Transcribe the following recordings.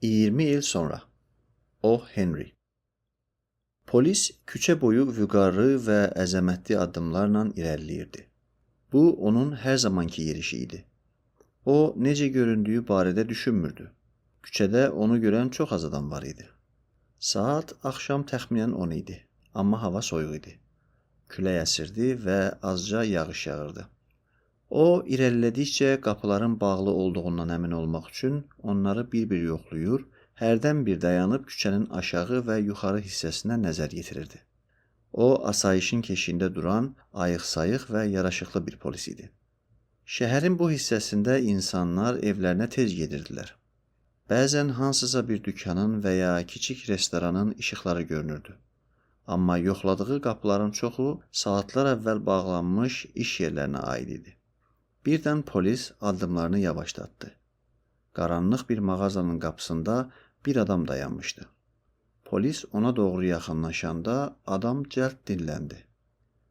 20 il sonra. O. Henry. Polis küçə boyu vüqarlı və əzəmətli addımlarla irəliləyirdi. Bu, onun hər zamanki yerişi idi. O, necə göründüyü barədə düşünmürdü. Küçədə onu görən çox az adam var idi. Saat axşam təxminən 10 idi, amma hava soyuq idi. Külək əsirdi və azca yağış yağırdı. O, irəlilədikcə qapıların bağlı olduğundan əmin olmaq üçün onları bir-bir yoxlayır, hərdən bir dayanıb küçənin aşağı və yuxarı hissəsinə nəzər yetirirdi. O, asayişin keşiyində duran, ayıq-sayıq və yaraşıqlı bir polis idi. Şəhərin bu hissəsində insanlar evlərinə tez gedirdilər. Bəzən hansısa bir dükkanın və ya kiçik restoranın işıqları görünürdü. Amma yoxladığı qapıların çoxu saatlar əvvəl bağlanmış iş yerlərinə aid idi. Birdən polis addımlarını yavaşlatdı. Qaranlıq bir mağazanın qapısında bir adam dayanmışdı. Polis ona doğru yaxınlaşanda adam cəld dinləndi.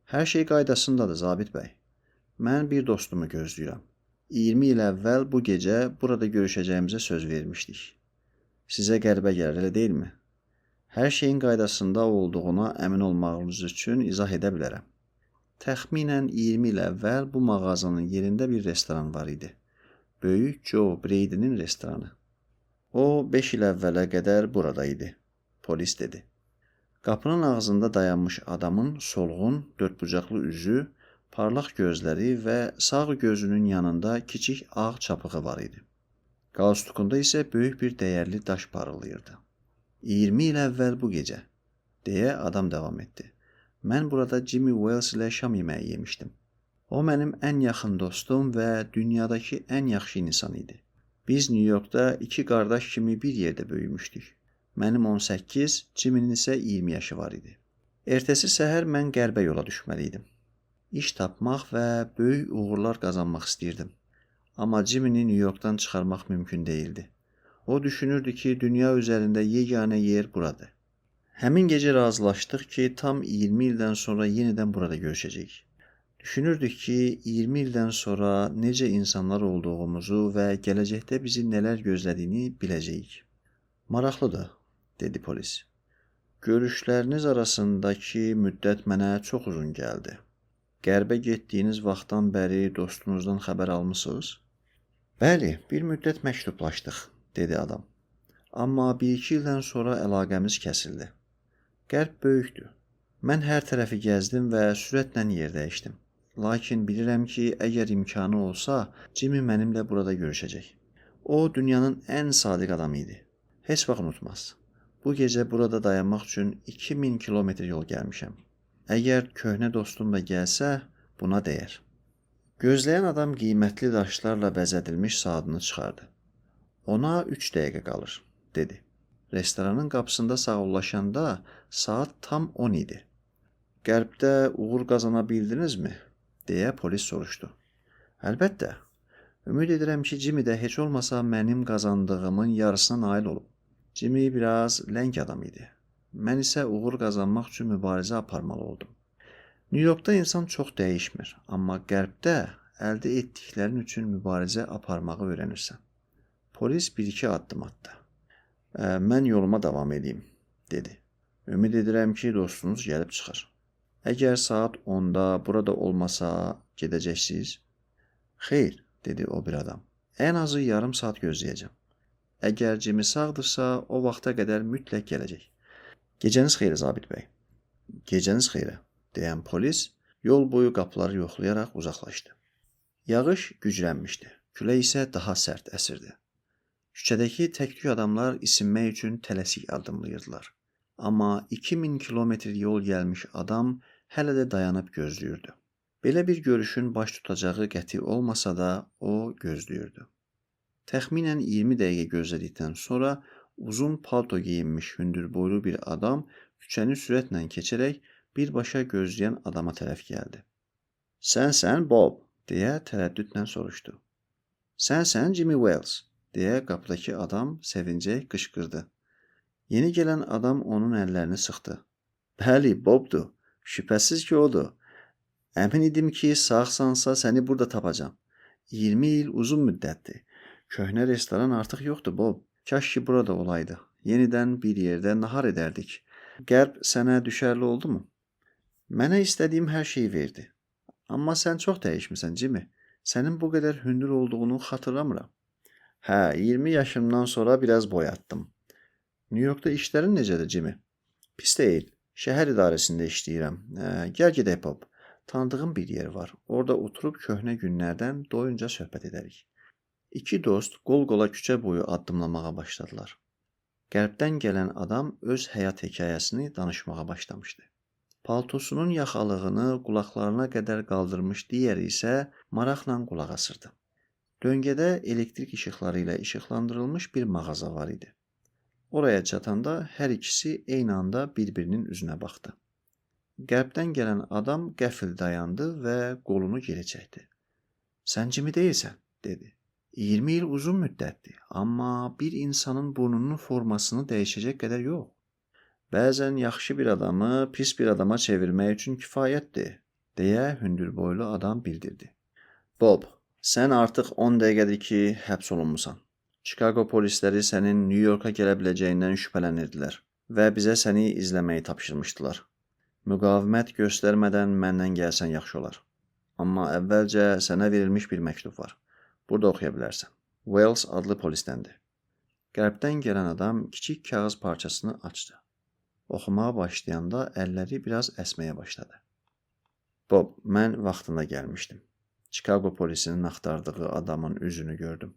Hər şey qaydasındadır, zabit bəy. Mən bir dostumu gözləyirəm. 20 il əvvəl bu gecə burada görüşəcəyimizə söz vermişdik. Sizə qəribə gəlir, elə deyilmi? Hər şeyin qaydasında olduğuna əmin olmağınız üçün izah edə bilərəm. Təxminən 20 il əvvəl bu mağazanın yerində bir restoran var idi. Böyük Joe Brady'nin restoranı. O, 5 il əvvələ qədər burada idi, polis dedi. Qapının ağzında dayanmış adamın solğun, dördbucaqlı üzü, parlaq gözləri və sağ gözünün yanında kiçik ağ çapığı var idi. Qalstukunda isə böyük bir dəyərli daş parıldayırdı. 20 il əvvəl bu gecə, deyə adam davam etdi. Mən burada Jimmy Wales ilə şam yeməyi yemişdim. O mənim ən yaxın dostum və dünyadakı ən yaxşı insan idi. Biz New Yorkda iki qardaş kimi bir yerdə böyümüşdük. Mənim 18, Jimmy'nin isə 20 yaşı var idi. Ertəsi səhər mən qərbə yola düşməli idim. İş tapmaq və böyük uğurlar qazanmaq istəyirdim. Amma Jimmy'ni New Yorkdan çıxarmaq mümkün değildi. O düşünürdü ki, dünya üzərində yeganə yer buradır. Həmin gecə razılaşdıq ki, tam 20 ildən sonra yenidən burada görüşəcəyik. Düşünürdük ki, 20 ildən sonra necə insanlar olduğumuzu və gələcəkdə bizi nələr gözlədiyini biləcəyik. Maraqlıdır, dedi polis. Görüşləriniz arasındakı müddət mənə çox uzun gəldi. Qərbə getdiyiniz vaxtdan bəri dostunuzdan xəbər almısınız? Bəli, bir müddət məktublaşdıq, dedi adam. Amma 1-2 ildən sonra əlaqəmiz kəsildi. Qərb böyükdür. Mən hər tərəfi gəzdim və sürətlə yer dəyişdim. Lakin bilirəm ki, əgər imkanı olsa, Jimmy mənimlə burada görüşəcək. O, dünyanın ən sadiq adamı idi. Heç vaxt unutmaz. Bu gecə burada dayanmaq üçün 2000 kilometr yol gəlmişəm. Əgər köhnə dostum da gəlsə, buna dəyər. Gözləyən adam qiymətli daşlarla bəzədilmiş saatını çıxardı. Ona 3 dəqiqə qalır, dedi. Restoranın qapısında sağollaşanda saat tam 10 idi. Qərbdə uğur qazana bildinizmi? Deyə polis soruşdu. Əlbəttə. Ümid edirəm ki, Jimmy də heç olmasa mənim qazandığımın yarısına nail olub. Jimmy biraz ləng adam idi. Mən isə uğur qazanmaq üçün mübarizə aparmalı oldum. New Yorkda insan çox dəyişmir, amma qərbdə əldə etdiklərin üçün mübarizə aparmağı öyrənirsən. Polis 1-2 addım atdı. Mən yoluma davam edeyim, dedi. Ümid edirəm ki, dostunuz gəlib çıxır. Əgər saat 10-da burada olmasa gedəcəksiniz? Xeyr, dedi o bir adam. Ən azı yarım saat gözləyəcəm. Əgər Jimmy sağdırsa, o vaxta qədər mütləq gələcək. Gecəniz xeyrə, zabit bəy. Gecəniz xeyrə, deyən polis yol boyu qapıları yoxlayaraq uzaqlaşdı. Yağış güclənmişdi, külək isə daha sərt əsirdi. Küçədəki tək-tük adamlar isinmək üçün tələsik addımlayırdılar. Amma 2000 kilometr yol gəlmiş adam hələ də dayanıb gözləyirdi. Belə bir görüşün baş tutacağı qəti olmasa da o gözləyirdi. Təxminən 20 dəqiqə gözlədikdən sonra uzun palto geyinmiş hündürboylu bir adam küçəni sürətlə keçərək birbaşa gözləyən adama tərəf gəldi. Sənsən Bob, deyə tərəddüdlə soruşdu. Sənsən Jimmy Wales, deyə qapıdakı adam sevincək qışqırdı. Yeni gələn adam onun əllərini sıxdı. Bəli, Bobdur. Şübhəsiz ki, odur. Əmin idim ki, sağsansa səni burada tapacam. 20 il uzun müddətdir. Köhnə restoran artıq yoxdur, Bob. Kaş ki burada olaydı. Yenidən bir yerdə nahar edərdik. Qərb sənə düşərli oldumu? Mənə istədiyim hər şeyi verdi. Amma sən çox dəyişmisən, Jimmy. Sənin bu qədər hündür olduğunu xatırlamıram. Hə, 20 yaşımdan sonra biraz boy atdım. New Yorkda işlərin necədir, Jimmy? Pis deyil. Şəhər idarəsində işləyirəm. Gəl gedək, Bob. Tanıdığım bir yer var. Orada oturub köhnə günlərdən doyunca söhbət edərik. İki dost qol-qola küçə boyu addımlamağa başladılar. Qərbdən gələn adam öz həyat hekayəsini danışmağa başlamışdı. Paltosunun yaxalığını qulaqlarına qədər qaldırmış digəri isə maraqla qulaq asırdı. Döngədə elektrik işıqları ilə işıqlandırılmış bir mağaza var idi. Oraya çatanda hər ikisi eyni anda bir-birinin üzünə baxdı. Qərbdən gələn adam qəfil dayandı və qolunu geri çəkdi. Sən Jimmy deyilsən, dedi. 20 il uzun müddətdir, amma bir insanın burnunun formasını dəyişəcək qədər yox. Bəzən yaxşı bir adamı pis bir adama çevirmək üçün kifayətdir, deyə hündürboylu adam bildirdi. Bob, sən artıq 10 dəqiqədir ki, həbs olunmusan. Chicago polisləri sənin New Yorka gələ biləcəyindən şübhələnirdilər və bizə səni izləməyi tapşırmışdılar. Müqavimət göstərmədən məndən gəlsən yaxşı olar. Amma əvvəlcə sənə verilmiş bir məktub var. Burada oxuya bilərsən. Wells adlı polisdəndir. Qərbdən gələn adam kiçik kağız parçasını açdı. Oxumağa başlayanda əlləri biraz əsməyə başladı. Bob, mən vaxtında gəlmişdim. Chicago polisinin axtardığı adamın üzünü gördüm.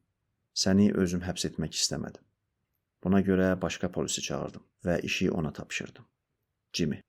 Səni özüm həbs etmək istəmədim. Buna görə başqa polisi çağırdım və işi ona tapşırdım. Jimmy.